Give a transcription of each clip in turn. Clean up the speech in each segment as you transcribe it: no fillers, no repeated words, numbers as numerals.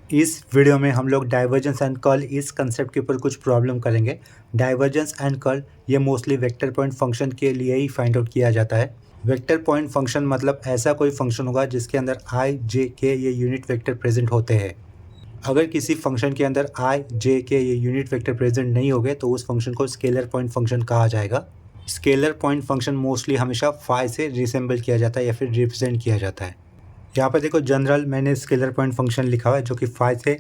इस वीडियो में हम लोग डाइवर्जेंस एंड कर्ल इस कंसेप्ट के ऊपर कुछ प्रॉब्लम करेंगे। डाइवर्जेंस एंड कर्ल ये मोस्टली वेक्टर पॉइंट फंक्शन के लिए ही फाइंड आउट किया जाता है। वेक्टर पॉइंट फंक्शन मतलब ऐसा कोई फंक्शन होगा जिसके अंदर आई जे के ये यूनिट वेक्टर प्रेजेंट होते हैं। अगर किसी फंक्शन के अंदर आई जे के ये यूनिट वेक्टर प्रेजेंट नहीं होंगे तो उस फंक्शन को स्केलर पॉइंट फंक्शन कहा जाएगा। स्केलर पॉइंट फंक्शन मोस्टली हमेशा फाई से रिसेंबल किया जाता है या फिर रिप्रेजेंट किया जाता है। यहाँ पर देखो जनरल मैंने स्केलर पॉइंट फंक्शन लिखा हुआ है जो कि फाई से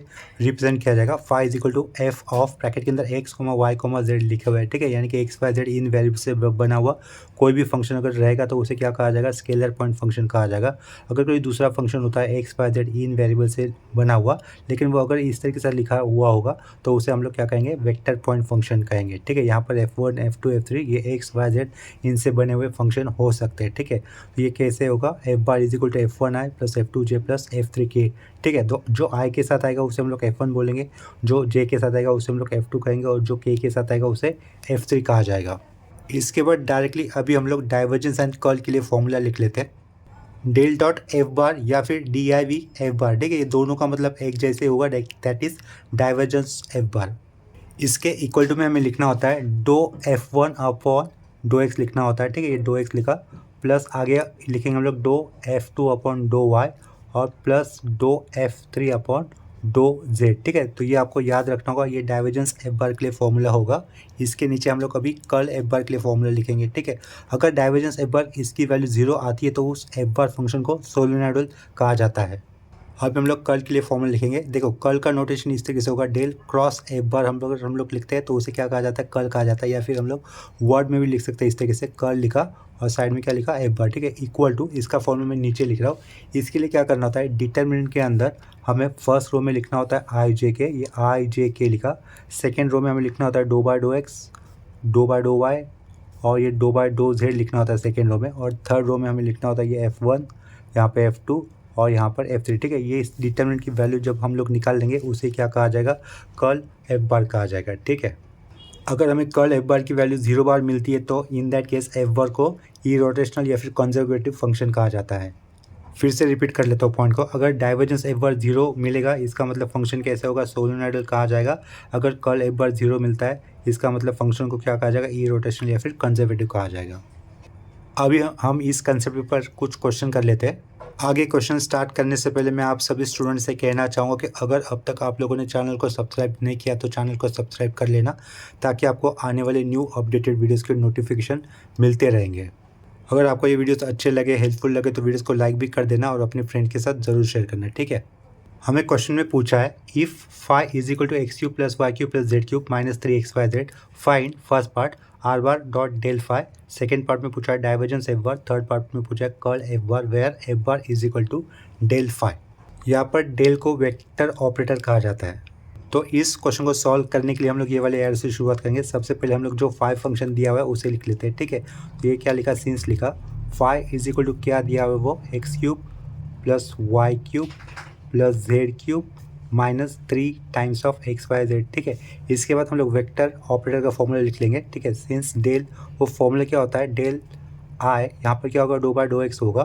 रिप्रेजेंट किया जाएगा। Phi is equal to F of bracket के अंदर X comma Y comma Z लिखा हुआ है, ठीक है। यानी कि एक्स वाई जेड इन वेरिएबल से बना हुआ कोई भी फंक्शन अगर रहेगा तो उसे क्या कहा जाएगा, स्केलर पॉइंट फंक्शन कहा जाएगा। अगर कोई दूसरा फंक्शन होता है एक्स वाई जेड इन वेरिएबल से बना हुआ, लेकिन वो अगर इस तरीके से लिखा हुआ होगा तो उसे हम लोग क्या कहेंगे, वेक्टर पॉइंट फंक्शन कहेंगे, ठीक है। यहाँ पर F1 F2 F3 ये एक्स वाई जेड इनसे बने हुए फंक्शन हो सकते हैं, ठीक है। तो ये कैसे होगा, F bar is equal to F1 i plus F2 j plus F3 k, ठीक है। तो जो i के साथ आएगा उसे हम लोग F1 बोलेंगे, जो j के साथ आएगा उसे हम लोग F2 कहेंगे और जो k के साथ आएगा उसे F3 कहा जाएगा। इसके बाद डायरेक्टली अभी हम लोग डाइवर्जेंस एंड कर्ल के लिए फॉर्मूला लिख लेते हैं। डेल डॉट एफ बार या फिर D I V F bar, ठीक है, ये दोनों का मतलब एक जैसे होगा, दैट इज डाइवर्जेंस एफ बार। इसके इक्वल टू में हमें लिखना होता है dough F1 upon do X लिखना होता है, ठीक है। ये डो एक्स लिखा, प्लस आगे लिखेंगे हम लोग डो F2 अपॉन डो वाई और plus dough F3 upon dough Z, ठीक है। तो ये आपको याद रखना होगा, ये डाइवर्जेंस एफ बार के लिए फॉर्मूला होगा। इसके नीचे हम लोग अभी कर्ल एफ बार के लिए फॉर्मूला लिखेंगे, ठीक है। अगर डाइवर्जेंस एफ बार इसकी वैल्यू 0 आती है तो उस एफ बार फंक्शन को सोलेनोइडल कहा जाता है। अब हम लोग कर्ल के लिए फॉर्मूला लिखेंगे। देखो कर्ल का नोटेशन इस तरीके से होगा, डेल क्रॉस एफ बार हम लोग लिखते हैं तो उसे क्या कहा जाता है, कर्ल कहा जाता है। या फिर हम लोग वर्ड में भी लिख सकते हैं इस तरीके से, कर्ल लिखा और साइड में क्या लिखा, एफ बार, ठीक है, इक्वल टू। इसका फॉर्मूला मैं नीचे लिख रहा हूँ। इसके लिए क्या करना होता है, डिटर्मिनेंट के अंदर हमें फर्स्ट रो में लिखना होता है आई जे के, ये आई जे के लिखा। सेकेंड रो में हमें लिखना होता है do by dough X, do by dough Y और ये डो बाय डो जेड लिखना होता है सेकेंड रो में। और थर्ड रो में हमें लिखना होता है ये F1, यहाँ पे F2 और यहाँ पर F3, ठीक है। ये इस डिटर्मिनेंट की वैल्यू जब हम लोग निकाल लेंगे उसे क्या कहा जाएगा, कर्ल एफ बार कहा जाएगा, ठीक है। अगर हमें कर्ल एफ बार की वैल्यू 0 बार मिलती है तो इन दैट केस एफ बार को इरोटेशनल या फिर कंजर्वेटिव फंक्शन कहा जाता है। फिर से रिपीट कर लेता हूँ पॉइंट को। अगर डाइवर्जेंस एफ बार 0 मिलेगा इसका मतलब फंक्शन कैसे होगा, सोलेनोइडल कहा जाएगा। अगर कर्ल एफ बार 0 मिलता है इसका मतलब फंक्शन को क्या कहा जाएगा, इरोटेशनल या फिर कंजर्वेटिव कहा जाएगा। अभी हम इस कंसेप्ट पर कुछ क्वेश्चन कर लेते हैं। आगे क्वेश्चन स्टार्ट करने से पहले मैं आप सभी स्टूडेंट से कहना चाहूँगा कि अगर अब तक आप लोगों ने चैनल को सब्सक्राइब नहीं किया तो चैनल को सब्सक्राइब कर लेना, ताकि आपको आने वाले न्यू अपडेटेड वीडियोस के नोटिफिकेशन मिलते रहेंगे। अगर आपको ये वीडियोस अच्छे लगे, हेल्पफुल लगे तो वीडियोस को लाइक भी कर देना और अपने फ्रेंड के साथ ज़रूर शेयर करना, ठीक है। हमें क्वेश्चन में पूछा है, if phi is equal to X cube plus Y cube plus Z cube minus 3xyz, find first part R bar dot del phi. Second part में पूछा है divergence F bar. Third part में पूछा है curl F bar where F bar is equal to del phi. यहाँ पर del को vector operator कहा जाता है। तो इस क्वेश्चन को सॉल्व करने के लिए हम लोग ये वाले एरर से शुरुआत करेंगे। सबसे पहले हम लोग जो फाई फंक्शन दिया हुआ है उसे लिख लेते हैं, ठीक है। तो ये क्या लिखा, सिंस लिखा, फाई इज इक्वल टू क्या दिया हुआ है वो, X cube plus Y cube plus Z cube minus 3 times of X Y Z, ठीक है। इसके बाद हम लोग वेक्टर ऑपरेटर का फॉर्मूला लिख लेंगे, ठीक है। सिंस डेल, वो फॉर्मूला क्या होता है, डेल आई यहाँ पर क्या होगा, डो बाय डो एक्स होगा,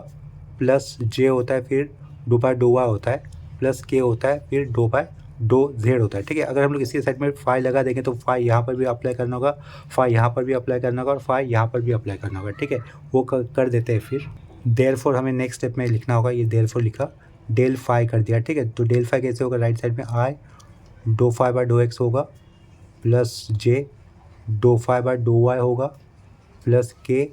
प्लस जे होता है फिर डो बाय डो वाई होता है, प्लस के होता है फिर डो बाय डो जेड होता है, ठीक है। अगर हम लोग इसके साइड में फाई लगा देंगे तो फाई यहाँ पर भी अप्लाई करना होगा, फाई यहाँ पर भी अप्लाई करना होगा और फाई यहाँ पर भी अप्लाई करना होगा, ठीक है। वो कर देते हैं। फिर देयरफॉर हमें नेक्स्ट स्टेप में लिखना होगा, ये देयरफॉर लिखा, डेल फाई कर दिया, ठीक है। तो डेल फाई कैसे होगा, राइट साइड में आई डो फाई बाय डो एक्स होगा, प्लस जे डो फाई बाय डो वाई होगा, प्लस के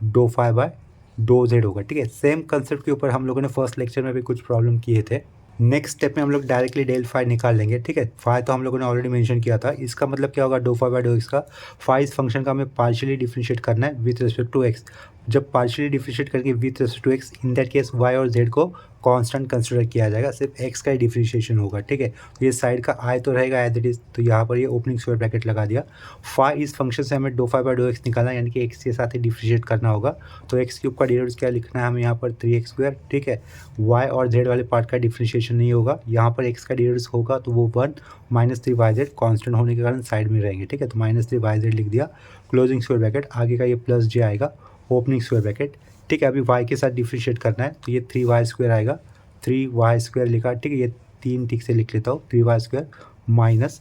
डो फाई बाय डो जेड होगा, ठीक है। सेम कंसेप्ट के ऊपर हम लोगों ने फर्स्ट लेक्चर में भी कुछ प्रॉब्लम किए थे। नेक्स्ट स्टेप में हम लोग डायरेक्टली डेल फाई निकाल लेंगे, ठीक है। फाई तो हम लोगों ने ऑलरेडी मेंशन किया था। इसका मतलब क्या होगा, do phi by dough X का फाई इस फंक्शन का हमें पार्शियली डिफरेंशिएट करना है विथ रिस्पेक्ट टू एक्स। जब पार्शियली डिफरेंशिएट करेंगे with respect to X, in that case Y और जेड को कांस्टेंट कंसिडर किया जाएगा, सिर्फ एक्स का ही डिफरेंशिएशन होगा, ठीक है। तो ये साइड का आई तो रहेगा एज इट इज, तो यहाँ पर ये ओपनिंग स्क्वायर ब्रैकेट लगा दिया। फाई इस फंक्शन से हमें do phi by dough X निकालना है, यानी कि एक्स के साथ ही डिफरेंशिएट करना होगा। तो एक्स क्यूब का डेरिवेटिव क्या लिखना है हमें यहाँ पर 3x स्क्वायर, ठीक है। वाई और जेड वाले पार्ट का डिफरेंशिएशन नहीं होगा, यहाँ पर एक्स का डेरिवेटिव होगा तो वो 1 माइनस 3yz कॉन्स्टेंट होने के कारण साइड में रहेंगे, ठीक है। तो माइनस 3yz लिख दिया, क्लोजिंग स्क्वायर ब्रैकेट, आगे का ये प्लस जे आएगा, ओपनिंग स्क्वायर ब्रैकेट, ठीक है। अभी y के साथ डिफरेंशिएट करना है तो ये 3y स्क्वायर आएगा, 3y स्क्वायर लिखा, ठीक है। ये 3 टिक से लिख लेता हूँ 3y² माइनस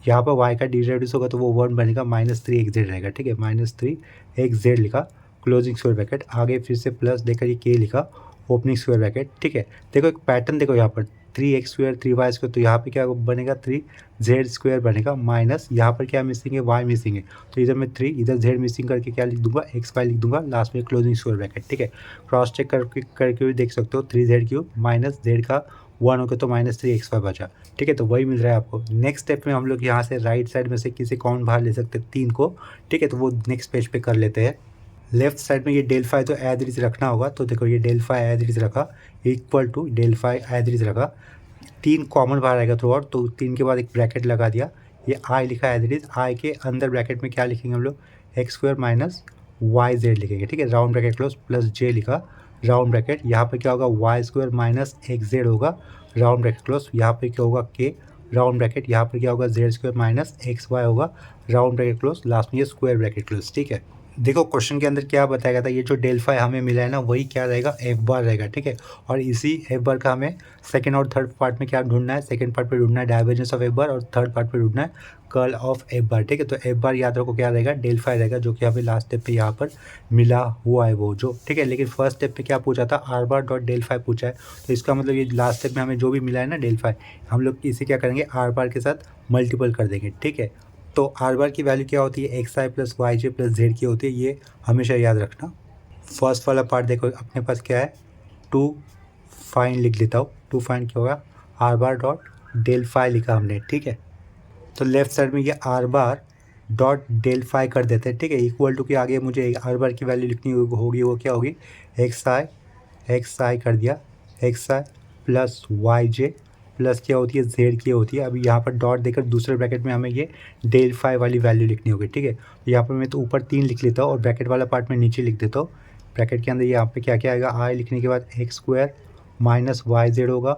यहाँ पर y का डेरिवेटिव होगा तो वो 1 बनेगा -3xz रहेगा। ठीक है, -3xz लिखा क्लोजिंग स्क्वायर ब्रैकेट, आगे फिर से प्लस देकर ये k लिखा ओपनिंग स्क्वायर ब्रैकेट। ठीक है, देखो एक पैटर्न देखो यहाँ पर 3x² 3y², तो यहाँ पे क्या बनेगा 3z² बनेगा, माइनस यहाँ पर क्या मिसिंग है, y मिसिंग है, तो इधर मैं 3 इधर z मिसिंग करके क्या लिख दूंगा xy लिख दूंगा, लास्ट में क्लोजिंग स्क्वायर ब्रैकेट। ठीक है, क्रॉस चेक करके भी देख सकते हो 3z³ माइनस z का 1 हो गया तो -3xy बचा। ठीक है, तो वही मिल रहा है आपको। नेक्स्ट स्टेप में हम लोग यहाँ से राइट साइड में से किसी कॉमन बाहर ले सकते हैं 3 को। ठीक है, तो वो नेक्स्ट पेज पे कर लेते हैं। लेफ्ट साइड में ये डेल फाई तो एज इट इज रखना होगा, तो देखो ये del phi as it is रखा equal to del phi as it is रखा, 3 कॉमन बाहर आएगा थ्रू आउट, तो 3 के बाद एक ब्रैकेट लगा दिया, ये आई लिखा एज इट इज, आई के अंदर ब्रैकेट में क्या लिखेंगे हम लोग x² माइनस yz लिखेंगे। ठीक है, round bracket close plus j लिखा राउंड ब्रैकेट, यहाँ पे क्या होगा y² माइनस xz होगा राउंड ब्रैकेट क्लोज, यहाँ पे क्या होगा k राउंड ब्रैकेट, यहाँ पर क्या होगा z² माइनस xy होगा राउंड ब्रैकेट क्लोज, लास्ट में ये स्क्वायर ब्रैकेट क्लोज। ठीक है, देखो क्वेश्चन के अंदर क्या बताया गया था, ये जो डेल फाई हमें मिला है ना वही क्या रहेगा एफ बार रहेगा। ठीक है, और इसी एफ बार का हमें सेकंड और थर्ड पार्ट में क्या ढूंढना है, सेकंड पार्ट पे ढूंढना है डाइवर्जेंस ऑफ एफ बार और थर्ड पार्ट पे ढूंढना है कर्ल ऑफ एफ बार। ठीक है, तो एफ बार याद रखो क्या रहेगा डेल फाई रहेगा, जो कि हमें लास्ट स्टेप पे यहाँ पर मिला हुआ है वो जो। ठीक है, लेकिन फर्स्ट स्टेप पे क्या पूछा था R bar dot del phi पूछा है, तो इसका मतलब ये लास्ट स्टेप में हमें जो भी मिला है ना डेल फाई, हम लोग इसे क्या करेंगे आर बार के साथ मल्टीपल कर देंगे। ठीक है, तो आर बार की वैल्यू क्या होती है एक्स आई प्लस वाई जे प्लस जेड की होती है, ये हमेशा याद रखना। फर्स्ट वाला पार्ट देखो अपने पास क्या है, टू फाइन लिख लेता हूँ, टू फाइन क्या होगा R bar dot del phi लिखा हमने। ठीक है, तो लेफ्ट साइड में ये R bar dot del phi कर देते हैं। ठीक है, इक्वल टू के आगे मुझे आर बार की वैल्यू लिखनी होगी, वो क्या होगी एक्स आई कर दिया, एक्स आई प्लस वाई जे प्लस क्या होती है जेड की होती है। अभी यहाँ पर डॉट देकर दूसरे ब्रैकेट में हमें ये डेल फाई वाली वैल्यू लिखनी होगी। ठीक है, तो यहाँ पर मैं तो ऊपर 3 लिख लेता हूँ और ब्रैकेट वाला पार्ट में नीचे लिख देता हूँ। ब्रैकेट के अंदर यहाँ पे क्या क्या आएगा, आई लिखने के बाद x² माइनस वाई जेड होगा,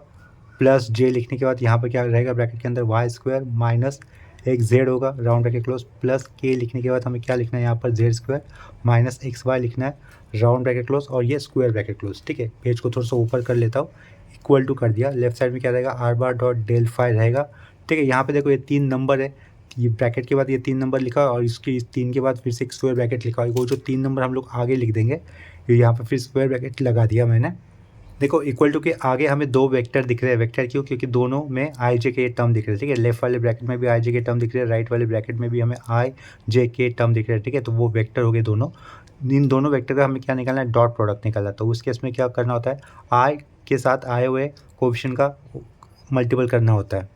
प्लस जे लिखने के बाद यहाँ पर क्या रहेगा ब्रैकेट के अंदर y² माइनस xz होगा round bracket close, plus k लिखने के बाद हमें क्या लिखना है यहाँ पर z² माइनस xy लिखना है राउंड ब्रैकेट क्लोज और ये स्क्वायर ब्रैकेट क्लोज। ठीक है, पेज को थोड़ा सा ऊपर कर लेता हूँ, इक्वल टू कर दिया। लेफ्ट साइड में क्या रहेगा R bar dot del phi रहेगा। ठीक है, यहाँ पे देखो ये 3 नंबर है, ये ब्रैकेट के बाद ये 3 नंबर लिखा और इसके इस 3 के बाद फिर से एक स्क्वायर ब्रैकेट लिखा, वो जो 3 नंबर हम लोग आगे लिख देंगे, यहाँ पे फिर स्क्वायर ब्रैकेट लगा दिया मैंने। देखो इक्वल टू के आगे हमें 2 वेक्टर दिख रहे हैं, वेक्टर क्यों, क्योंकि दोनों में आई जे के टर्म दिख रहे हैं। ठीक है, लेफ्ट वाले ब्रैकेट में भी आई जे के टर्म दिख रहे हैं, राइट वाले ब्रैकेट में भी हमें आई जे के टर्म दिख रहे हैं। ठीक है, तो वो वेक्टर हो गए दोनों, इन दोनों वेक्टर का हमें क्या निकालना है डॉट प्रोडक्ट निकालना है। तो उस केस में क्या करना होता है आई के साथ आए हुए कोएफिशिएंट का मल्टीपल करना होता है।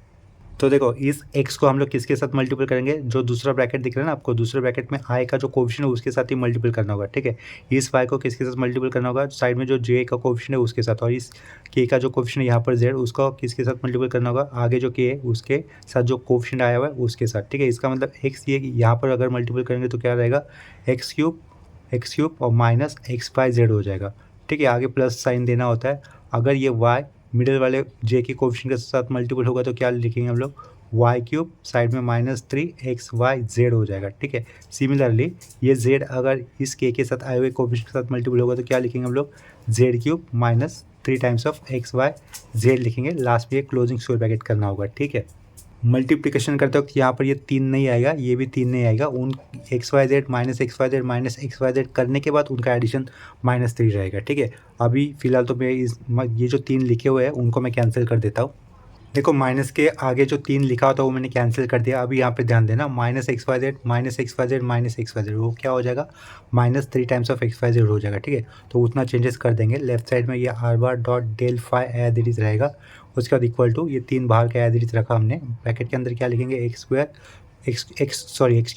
तो देखो इस x को हम लोग किसके साथ मल्टीपल करेंगे, जो दूसरा ब्रैकेट दिख रहा है ना आपको, दूसरे ब्रैकेट में i का जो कोएफिशिएंट है उसके साथ ही मल्टीपल करना होगा। ठीक है, इस y को किसके साथ मल्टीपल करना होगा, साइड में जो j का कोएफिशिएंट है उसके साथ, और इस k का जो कोएफिशिएंट है यहाँ पर z उसको किसके साथ मल्टीपल करना होगा, आगे जो k है उसके साथ जो कोएफिशिएंट आया हुआ है उसके साथ। ठीक है, इसका मतलब x ये यहाँ पर अगर मल्टीपल करेंगे तो क्या रहेगा x³ और माइनस xyz हो जाएगा। ठीक है, आगे प्लस साइन देना होता है। अगर ये y मिडिल वाले j के कोएफिशिएंट के साथ मल्टीपल होगा तो क्या लिखेंगे हम लोग y³ साइड में -3xyz हो जाएगा। ठीक है, सिमिलरली ये z अगर इस k के साथ आए हुए कोएफिशिएंट के साथ मल्टीपल होगा तो क्या लिखेंगे हम लोग z³ minus 3 times of xyz लिखेंगे, लास्ट में ये क्लोजिंग स्क्वायर ब्रैकेट करना होगा। ठीक है, मल्टीप्लिकेशन करते वक्त यहाँ पर ये 3 नहीं आएगा, ये भी 3 नहीं आएगा, उन xyz माइनस xyz करने के बाद उनका एडिशन -3 रहेगा। ठीक है, अभी फिलहाल तो मैं ये जो 3 लिखे हुए हैं उनको मैं कैंसिल कर देता हूँ। देखो माइनस के आगे जो 3 लिखा होता है वो मैंने कैंसिल कर दिया। अभी यहाँ पे ध्यान देना -xyz वो क्या हो जाएगा -3 टाइम्स ऑफ xyz हो जाएगा। ठीक है, तो उतना चेंजेस कर देंगे। लेफ्ट साइड में ये R bar dot del phi as it is रहेगा, उसके बाद इक्वल टू ये 3 बाहर का एज इट इज रखा हमने, ब्रैकेट के अंदर क्या लिखेंगे x³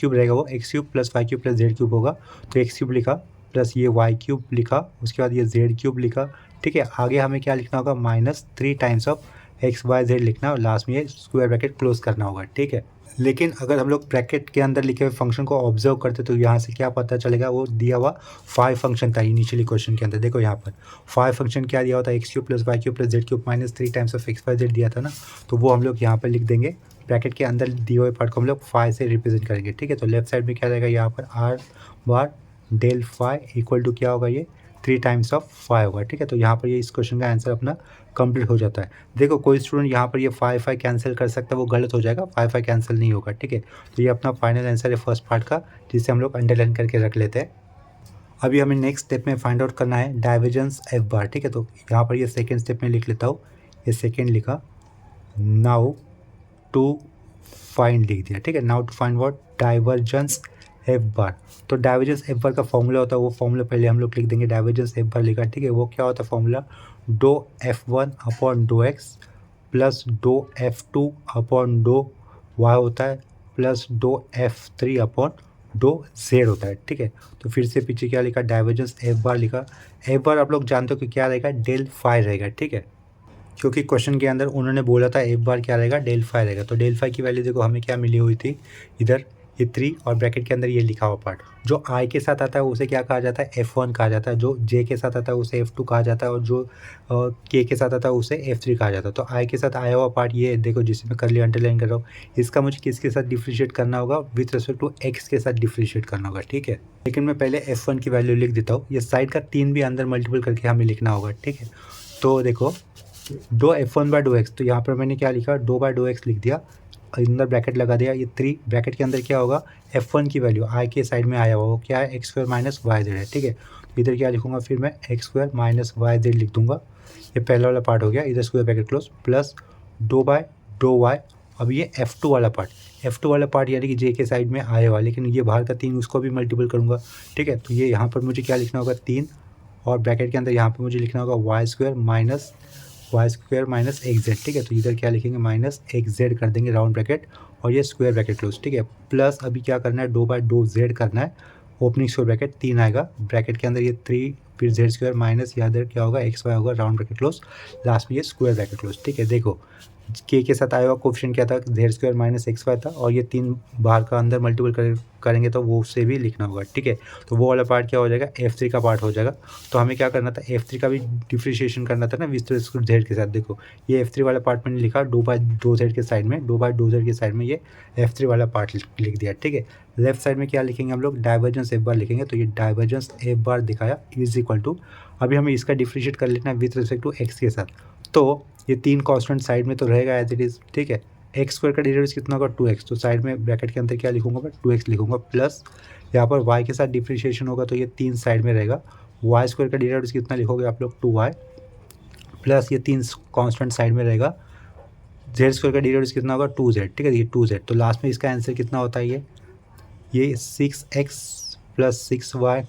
रहेगा, वो x³ plus y³ plus z³ होगा, तो x³ लिखा प्लस ये y³ लिखा, उसके बाद ये z³ लिखा। ठीक है, आगे हमें क्या लिखना होगा -3 टाइम्स ऑफ xyz लिखना और लास्ट में ये स्क्वायर ब्रैकेट क्लोज करना होगा। ठीक है, लेकिन अगर हम लोग ब्रैकेट के अंदर लिखे हुए फंक्शन को ऑब्जर्व करते तो यहाँ से क्या पता चलेगा, वो दिया हुआ 5 फंक्शन था इनिशियली क्वेश्चन के अंदर। देखो यहाँ पर 5 फंक्शन क्या दिया होता है x³ plus y³ plus z³ -3 times of xyz दिया था ना, तो वो हम लोग यहाँ पर लिख देंगे। ब्रैकेट के अंदर दिए हुए पार्ट को हम लोग 5 से रिप्रेजेंट करेंगे। ठीक है, तो लेफ्ट साइड में क्या रहेगा यहाँ पर R bar del phi equal to क्या होगा ये 3 टाइम्स ऑफ 5 होगा, ठीक है। तो यहाँ पर ये इस क्वेश्चन का आंसर अपना कंप्लीट हो जाता है। देखो कोई स्टूडेंट यहाँ पर ये 5 कैंसिल कर सकता है, वो गलत हो जाएगा, 5 कैंसिल नहीं होगा, ठीक है। तो ये अपना फाइनल आंसर है फर्स्ट पार्ट का, जिसे हम लोग अंडरलाइन करके रख लेते हैं। अभी हमें नेक्स्ट स्टेप में फाइंड आउट करना है डाइवर्जेंस एफ बार, ठीक है। तो यहाँ पर ये सेकेंड स्टेप में लिख लेता हूँ, ये सेकेंड लिखा, नाउ टू फाइंड लिख दिया, ठीक है। Now to find what, divergence F bar. तो डाइवर्जेंस एफ बार का फॉर्मूला होता है, वो फॉर्मूला पहले हम लोग लिख देंगे। डाइवर्जेंस एफ बार लिखा, ठीक है। वो क्या होता है formula, do F1 upon do X plus do F2 upon dough Y होता है, plus dough F3 upon dough Z होता है, ठीक है। तो फिर से पीछे क्या लिखा, डाइवर्जेंस एफ बार लिखा। एफ बार आप लोग जानते हो कि क्या रहेगा, डेल फाई रहेगा, ठीक है। क्योंकि क्वेश्चन के अंदर उन्होंने बोला था एफ बार क्या रहेगा, डेल फाई रहेगा। तो डेल फाई की वैल्यू देखो हमें क्या मिली हुई थी, इधर ये 3 और ब्रैकेट के अंदर ये लिखा हुआ पार्ट। जो आई के साथ आता है उसे क्या कहा जाता है, F1 कहा जाता है। जो जे के साथ आता है उसे F2 कहा जाता है, और जो के साथ आता है उसे F3 कहा जाता है। तो आई के साथ आया हुआ पार्ट ये देखो, जिसमें करली अंडरलाइन कर रहा हूँ, इसका मुझे किसके साथ डिफ्रेंशिएट करना होगा, विथ रिस्पेक्ट टू एक्स के साथ डिफ्रेंशिएट करना होगा, ठीक है। लेकिन मैं पहले F1 की वैल्यू लिख देता हूँ। ये साइड का 3 भी अंदर मल्टीपल करके हमें लिखना होगा, ठीक है। तो देखो dough F1 bye dough x, तो यहाँ पर मैंने क्या लिखा, डो बाय डो एक्स लिख दिया, अंदर ब्रैकेट लगा दिया। ये 3 ब्रैकेट के अंदर क्या होगा, F1 की वैल्यू आई के साइड में आया हुआ, वो क्या है, X square minus Y Z है, ठीक है। तो इधर क्या लिखूंगा, फिर मैं X square minus Y Z लिख दूंगा। ये पहला वाला पार्ट हो गया, इधर square bracket close, plus do by dough Y. अब ये F2 वाला पार्ट, F2 वाला पार्ट यानी कि जे के साइड में आया हुआ, लेकिन ये बाहर का 3 उसको भी मल्टीपल करूँगा, ठीक है। तो ये यहाँ पर मुझे क्या लिखना होगा, 3, और ब्रैकेट के अंदर यहाँ पर मुझे लिखना होगा Y square minus X Z, ठीक है। तो इधर क्या लिखेंगे, माइनस एक्स जेड कर देंगे राउंड ब्रैकेट, और ये स्क्वायर ब्रैकेट क्लोज, ठीक है। प्लस अभी क्या करना है, डो बाय डो जेड करना है, ओपनिंग स्क्वायर ब्रैकेट 3 आएगा, ब्रैकेट के अंदर ये 3, फिर जेड स्क्वायर माइनस यहाँ इधर क्या होगा, एक्स वाई होगा, राउंड ब्रैकेट क्लोज, लास्ट में ये स्क्वायर ब्रैकेट क्लोज, ठीक है। देखो के साथ आया हुआ कोफिशिएंट क्या था, Z square minus X Y था, और ये 3 बाहर का अंदर मल्टीपल करेंगे तो वो उससे भी लिखना होगा, ठीक है। तो वो वाला पार्ट क्या हो जाएगा, F3 का पार्ट हो जाएगा। तो हमें क्या करना था, F3 का भी डिफ्रेंशिएशन करना था ना विथ रिस्पेक्ट जेड के साथ। देखो ये F3 वाला पार्ट मैंने लिखा डो बाय डो जेड के साइड में, डो बाय डो जेड के साइड में ये F3 वाला पार्ट लिख दिया, ठीक है। लेफ्ट साइड में क्या लिखेंगे हम लोग, डाइवर्जेंस एफ बार लिखेंगे। तो ये डाइवर्जेंस एफ बार दिखाया इज इक्वल टू, अभी हमें इसका डिफ्रेंशिएट कर लेना है विथ रिस्पेक्ट टू एक्स के साथ। तो ये 3 कांस्टेंट साइड में तो रहेगा एज इट इज़, ठीक है। एक्स स्क्वायर का डेरिवेटिव कितना होगा, 2x, तो साइड में ब्रैकेट के अंदर क्या लिखूंगा मैं, 2x लिखूंगा, प्लस यहाँ पर y के साथ डिफ्रेंशिएशन होगा तो ये 3 साइड में रहेगा। वाई स्क्वायर का डेरिवेटिव कितना लिखोगे आप लोग, 2y, प्लस ये 3 कांस्टेंट साइड में रहेगा। जेड स्क्वायर का डेरिवेटिव कितना होगा, 2z, ठीक है, ये 2z। तो लास्ट में इसका आंसर कितना होता है, ये 6x plus 6y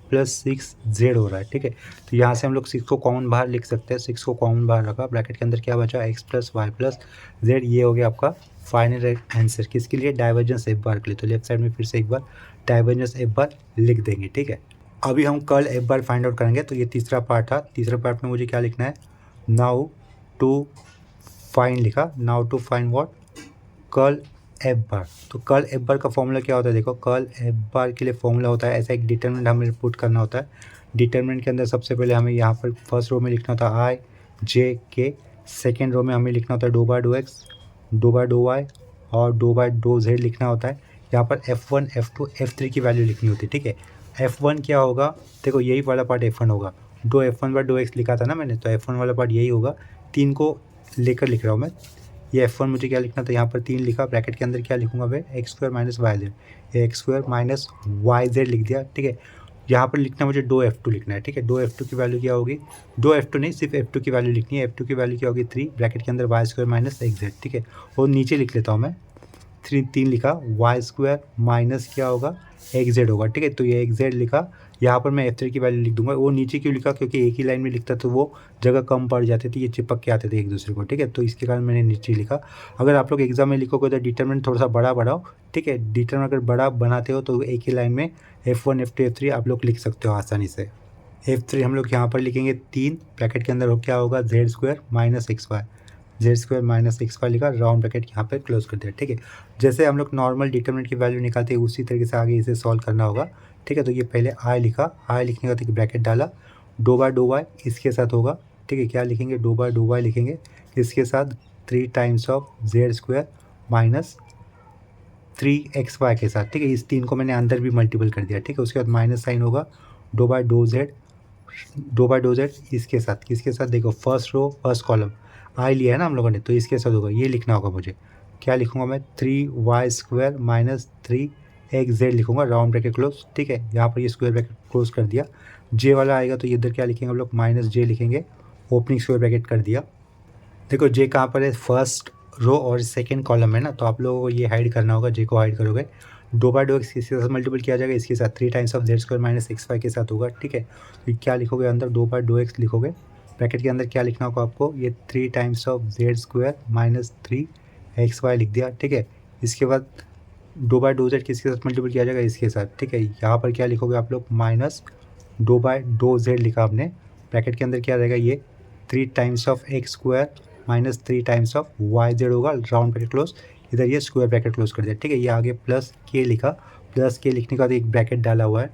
plus 6z हो रहा है, ठीक है। तो यहाँ से हम लोग 6 को कॉमन बाहर लिख सकते हैं, 6 को कॉमन बाहर रखा, ब्रैकेट के अंदर क्या बचा, x plus Y plus Z. ये हो गया आपका फाइनल आंसर, किसके लिए, डाइवर्जेंस एफ बार के लिए। तो लेफ्ट साइड में फिर से एक बार डाइवर्जेंस एफ बार लिख देंगे, ठीक है। अभी हम कर्ल एफ बार फाइंड आउट करेंगे। तो ये तीसरा पार्ट था, तीसरा पार्ट में मुझे क्या लिखना है, नाउ टू फाइंड लिखा, now to find what, curl F bar. तो कर्ल एफ बार का फॉर्मूला क्या होता है, देखो कर्ल एफ बार के लिए फॉर्मूला होता है ऐसा, एक डिटरमिनेंट हमें पुट करना होता है। डिटरमिनेंट के अंदर सबसे पहले हमें यहाँ पर फर्स्ट रो में लिखना होता है आई जे के, सेकेंड रो में हमें लिखना होता है do by dough X, do by dough Y और डो बाय डो जेड लिखना होता है। यहाँ पर F1 F2 F3 की वैल्यू लिखनी होती है, ठीक है। F1 क्या होगा, देखो यही वाला पार्ट F1 होगा, dough F1 bye dough x लिखा था ना मैंने, तो F1 वाला पार्ट यही होगा, 3 को लेकर लिख रहा हूँ मैं। ये F1 मुझे क्या लिखना था, यहाँ पर 3 लिखा, ब्रैकेट के अंदर क्या लिखूंगा मैं, X square minus Y Z, ये X square minus Y Z लिख दिया, ठीक है। यहाँ पर लिखना मुझे डो F2 लिखना है, ठीक है। डो F2 की वैल्यू क्या होगी, डो F2 नहीं, सिर्फ F2 की वैल्यू लिखनी है। F2 की वैल्यू क्या होगी, 3, ब्रैकेट के अंदर Y square minus X Z, ठीक है। और नीचे लिख लेता हूँ मैं, 3 लिखा, वाई स्क्वायर माइनस क्या होगा, एक्स जेड होगा, ठीक है। तो ये एक्स जेड लिखा, यहाँ पर मैं F3 की वैल्यू लिख दूंगा। वो नीचे क्यों लिखा, क्योंकि एक ही लाइन में लिखता तो वो जगह कम पड़ जाती थी, ये चिपक के आते थे एक दूसरे को, ठीक है। तो इसके कारण मैंने नीचे लिखा। अगर आप लोग एग्जाम में लिखोगे तो डिटरमिनेंट थोड़ा सा बड़ा बढ़ाओ, ठीक है। डिटरमिनेंट अगर बड़ा बनाते हो तो एक ही लाइन में F1 F2 F3 आप लोग लिख सकते हो आसानी से। F3 हम लोग यहाँ पर लिखेंगे 3, ब्रैकेट के अंदर हो क्या होगा, Z square minus X Y, Z square minus X Y लिखा, राउंड ब्रैकेट यहाँ पर क्लोज कर दिया, ठीक है। जैसे हम लोग नॉर्मल डिटरमिनेंट की वैल्यू निकालते हैं उसी तरीके से आगे इसे सॉल्व करना होगा, ठीक है। तो ये पहले आई लिखा, आई लिखने का तो ब्रैकेट डाला, डो बाय डो वाई इसके साथ होगा, ठीक है। क्या लिखेंगे, डो बाय डो वाई लिखेंगे, इसके साथ 3 times of Z square minus 3xy के साथ, ठीक है। इस 3 को मैंने अंदर भी मल्टीपल कर दिया, ठीक है। उसके बाद माइनस साइन होगा, do by dough Z, do by do Z इसके साथ, किसके साथ, देखो first row first column I लिया है ना हम लोगों ने, तो इसके साथ होगा, ये लिखना होगा मुझे। क्या लिखूंगा मैं, 3y² माइनस 3xz लिखूंगा, राउंड ब्रैकेट क्लोज। ठीक है, यहाँ पर ये स्क्वायर ब्रैकेट क्लोज कर दिया। जे वाला आएगा तो ये इधर क्या लिखेंगे हम लोग, माइनस जे लिखेंगे, ओपनिंग स्क्वायर ब्रैकेट कर दिया। देखो जे कहाँ पर है, फर्स्ट रो और सेकंड कॉलम है ना, तो आप लोगों को ये हाइड करना होगा, जे को हाइड करोगे। दो बाय दो एक्स इसके साथ मल्टीपल किया जाएगा, इसके साथ 3 times of z² minus xy के साथ होगा। ठीक है, तो क्या लिखोगे अंदर, दो बाय दो एक्स लिखोगे, ब्रैकेट के अंदर क्या लिखना होगा आपको, ये 3 times of z² minus 3xy लिख दिया। ठीक है, इसके बाद दो बाय दो जेड किसके साथ मल्टीपल किया जाएगा, इसके साथ। ठीक है, यहाँ पर क्या लिखोगे आप लोग, माइनस दो बाय दो जेड लिखा आपने, ब्रैकेट के अंदर क्या रहेगा, ये 3 times of x² minus 3 times of yz होगा, राउंड ब्रैकेट क्लोज, इधर ये स्क्वायर ब्रैकेट क्लोज कर दिया। ठीक है, ये आगे प्लस के लिखा, प्लस के लिखने के बाद एक ब्रैकेट डाला हुआ है।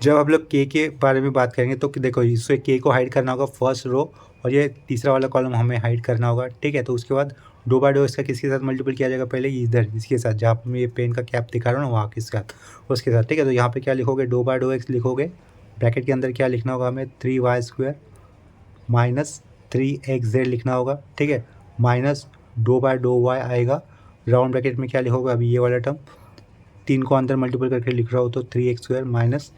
जब आप लोग के बारे में बात करेंगे तो देखो इससे के को हाइड करना होगा फर्स्ट रो, और ये तीसरा वाला कॉलम हमें हाइड करना होगा। ठीक है, तो उसके बाद दो बाय दो इसका किसके साथ मल्टीपल किया जाएगा, पहले इधर इसके साथ, जहाँ पर मैं ये पेन का कैप दिखा रहा हूँ ना, वहाँ किसके साथ, उसके साथ। ठीक है, तो यहाँ पे क्या लिखोगे, दो बाय दो एक्स लिखोगे, ब्रैकेट के अंदर क्या लिखना होगा हमें, 3y² माइनस 3xz लिखना होगा। ठीक है, माइनस दो बाय दो y आएगा, राउंड ब्रैकेट में क्या लिखोगे, अभी ये वाला टर्म 3 को अंदर मल्टीपल करके लिख रहा हो तो 3x² माइनस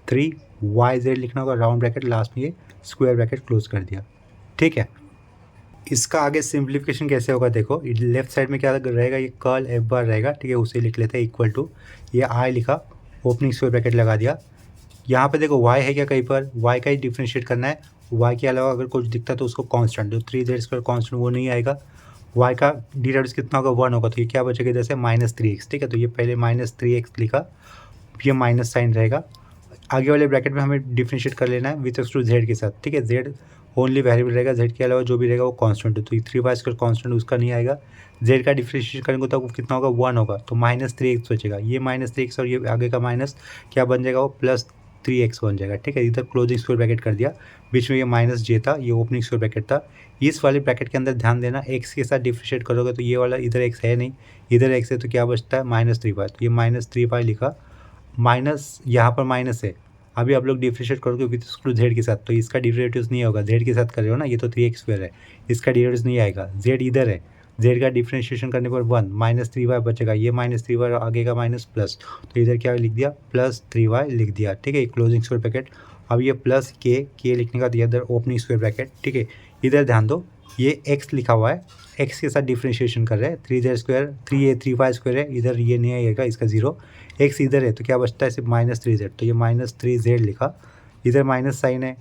3yz लिखना होगा, राउंड ब्रैकेट, लास्ट में ये स्क्वायर ब्रैकेट क्लोज कर दिया। ठीक है, इसका आगे सिंप्लीफिकेशन कैसे होगा, देखो लेफ्ट साइड में क्या रहेगा, ये कर्ल एफ बार रहेगा। ठीक है, उसे लिख लेते हैं इक्वल टू, ये आई लिखा, ओपनिंग स्क्वायर ब्रैकेट लगा दिया। यहाँ पे देखो y है क्या, कहीं पर y का ही डिफ्रेंशिएट करना है, y के अलावा अगर कुछ दिखता तो उसको कांस्टेंट, जो 3z² कांस्टेंट वो नहीं आएगा, y का डी कितना होगा, 1 होगा, तो ये क्या बचेगा इधर से, माइनस 3x। ठीक है, तो ये पहले माइनस 3x लिखा, ये माइनस साइन रहेगा, आगे वाले ब्रैकेट में हमें डिफ्रेंशिएट कर लेना है विथ टू z के साथ। ठीक है, z ओनली वेरिएबल रहेगा, z के अलावा जो भी रहेगा वो कांस्टेंट है, तो ये 3y² कांस्टेंट उसका नहीं आएगा, z का डिफ्रेंशिएट करेंगे तो कितना होगा, 1 होगा, तो माइनस 3x बचेगा, ये माइनस 3x और ये आगे का माइनस क्या बन जाएगा, वो प्लस 3x बन जाएगा। ठीक है, इधर क्लोजिंग स्क्वायर ब्रैकेट कर दिया, बीच में ये माइनस जे था, ये ओपनिंग स्क्वायर ब्रैकेट था। इस वाले ब्रैकेट के अंदर ध्यान देना, x के साथ डिफ्रेंशिएट करोगे तो ये वाला इधर x है नहीं, इधर x है, तो क्या बचता है, माइनस 3y, तो ये माइनस 3y लिखा, माइनस यहाँ पर माइनस है, अभी आप लोग डिफ्रेंशिएट करोगे विद टू z के साथ, तो इसका डिफरेटिव नहीं होगा, z के साथ कर रहे हो ना, ये तो 3x² है, इसका डिफरेटिव नहीं आएगा, z इधर है, z का डिफ्रेंशिएशन करने पर 1 माइनस 3y बचेगा, ये माइनस 3y और आगे का माइनस प्लस, तो इधर क्या लिख दिया, प्लस 3y लिख दिया। ठीक है, क्लोजिंग स्क्वायर ब्रैकेट, अब ये प्लस के लिखने का दिया, इधर ओपनिंग स्क्वायर ब्रैकेट। ठीक है, इधर ध्यान दो, ये x लिखा हुआ है, x के साथ डिफ्रेंशिएशन कर रहे हैं, 3y² है, इधर ये नहीं आएगा, इसका 0, x इधर है, तो क्या बचता है सिर्फ माइनस 3z, तो ये माइनस 3z लिखा, इधर माइनस साइन है,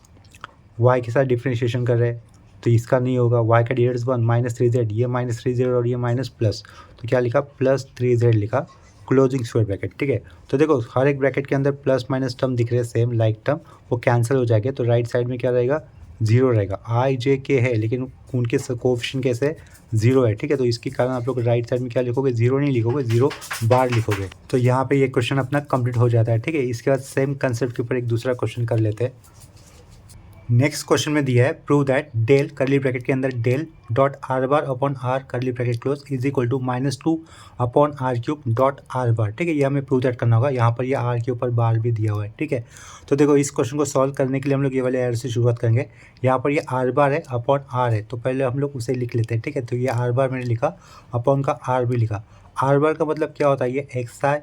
y के साथ डिफ्रेंशिएशन कर रहे हैं, तो इसका नहीं होगा, y का डिफरेंस 1 माइनस 3z, ये माइनस 3z और ये माइनस प्लस, तो क्या लिखा, प्लस 3z लिखा, क्लोजिंग स्क्वायर ब्रैकेट। ठीक है, तो देखो हर एक ब्रैकेट के अंदर प्लस माइनस टर्म दिख रहे हैं, सेम लाइक टर्म, वो कैंसिल हो जाएंगे, तो राइट साइड में क्या रहेगा, 0 रहेगा, आई जे के है लेकिन उनके कोएफिशिएंट कैसे है, 0 है। ठीक है, तो इसके कारण आप लोग राइट साइड में क्या लिखोगे, 0 नहीं लिखोगे, 0 बार लिखोगे, तो यहाँ पे ये क्वेश्चन अपना कंप्लीट हो जाता है। ठीक है, इसके बाद सेम कंसेप्ट के ऊपर एक दूसरा क्वेश्चन कर लेते हैं। नेक्स्ट क्वेश्चन में दिया है, prove that del curly bracket के अंदर del dot are bar upon R curly bracket close is equal to -2 upon R cube dot are bar. ठीक है, ये हमें प्रूव दैट करना होगा, यहाँ पर ये आर के ऊपर बार भी दिया हुआ है। ठीक है, तो देखो इस क्वेश्चन को सॉल्व करने के लिए हम लोग ये वाले एरर से शुरुआत करेंगे। यहाँ पर ये आर बार है, अपॉन आर है, तो पहले हम लोग उसे लिख लेते हैं। ठीक है, तो ये आर बार मैंने लिखा, अपॉन का आर भी लिखा। आर बार का मतलब क्या होता है, ये एक्स आई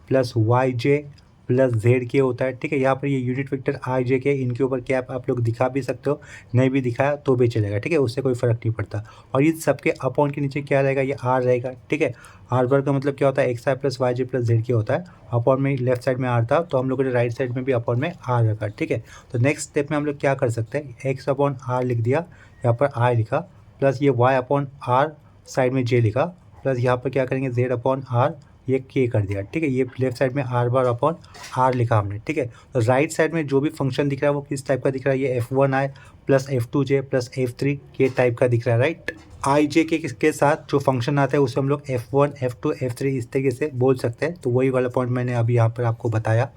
प्लस वाई जे प्लस जेड के होता है। ठीक है, यहाँ पर ये यूनिट वेक्टर आई जे के, इनके ऊपर कैप आप लोग दिखा भी सकते हो, नहीं भी दिखाया तो भी चलेगा। ठीक है, उससे कोई फर्क नहीं पड़ता। और इन सबके अपॉन के नीचे क्या रहेगा, ये आर रहेगा। ठीक है, आर बार का मतलब क्या होता है, एक्स आई प्लस वाई जे प्लस जेड के होता है। अपॉन में लेफ्ट साइड में आर था, तो हम लोगों ने राइट साइड में भी अपॉन में आर रखा। ठीक है, तो नेक्स्ट स्टेप में हम लोग क्या कर सकते हैं, एक्स अपॉन आर लिख दिया, यहाँ पर आई लिखा, प्लस ये वाई अपॉन आर साइड में जे लिखा, प्लस यहाँ पर क्या करेंगे, जेड अपॉन आर, ये के कर दिया। ठीक है, ये लेफ्ट साइड में आर बार अपॉन आर लिखा हमने। ठीक है, तो राइट साइड में जो भी फंक्शन दिख रहा है वो किस टाइप का दिख रहा है, ये f1i plus f2j plus f3 के टाइप का दिख रहा है, राइट। आई जे के साथ जो फंक्शन आता है उसे हम लोग f1 f2 f3 इस तरीके से बोल सकते हैं। तो वही वाला पॉइंट मैंने अभी यहाँ पर आपको बताया।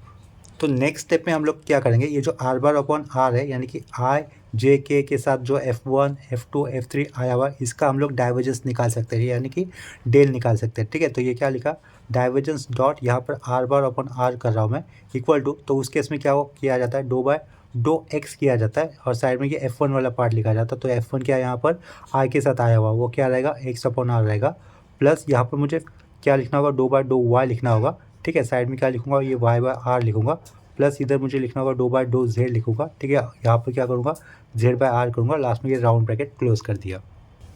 तो नेक्स्ट स्टेप में हम लोग क्या करेंगे, ये जो आर बार अपॉन आर है, यानी कि आई जे के साथ जो f1 f2 f3 आया हुआ, इसका हम लोग डाइवर्जेंस निकाल सकते हैं, यानी कि डेल निकाल सकते हैं। ठीक है, तो ये क्या लिखा, डाइवर्जेंस डॉट, यहाँ पर आर बार अपॉन आर कर रहा हूँ मैं, इक्वल टू, तो उस केस में क्या किया जाता है, दो बाय डो एक्स किया जाता है और साइड में ये F1 वाला पार्ट लिखा जाता है। तो F1 क्या है यहाँ पर आर के साथ आया हुआ, वो क्या रहेगा एक्स अपॉन आर रहेगा, प्लस यहाँ पर मुझे क्या लिखना होगा डो बाय डो वाई लिखना होगा, ठीक है। साइड में क्या लिखूंगा ये वाई बाय आर लिखूंगा, प्लस इधर मुझे लिखना होगा डो बाय डो जेड लिखूंगा, ठीक है। यहाँ पर क्या करूँगा जेड बाय आर करूँगा, लास्ट में ये राउंड ब्रैकेट क्लोज कर दिया।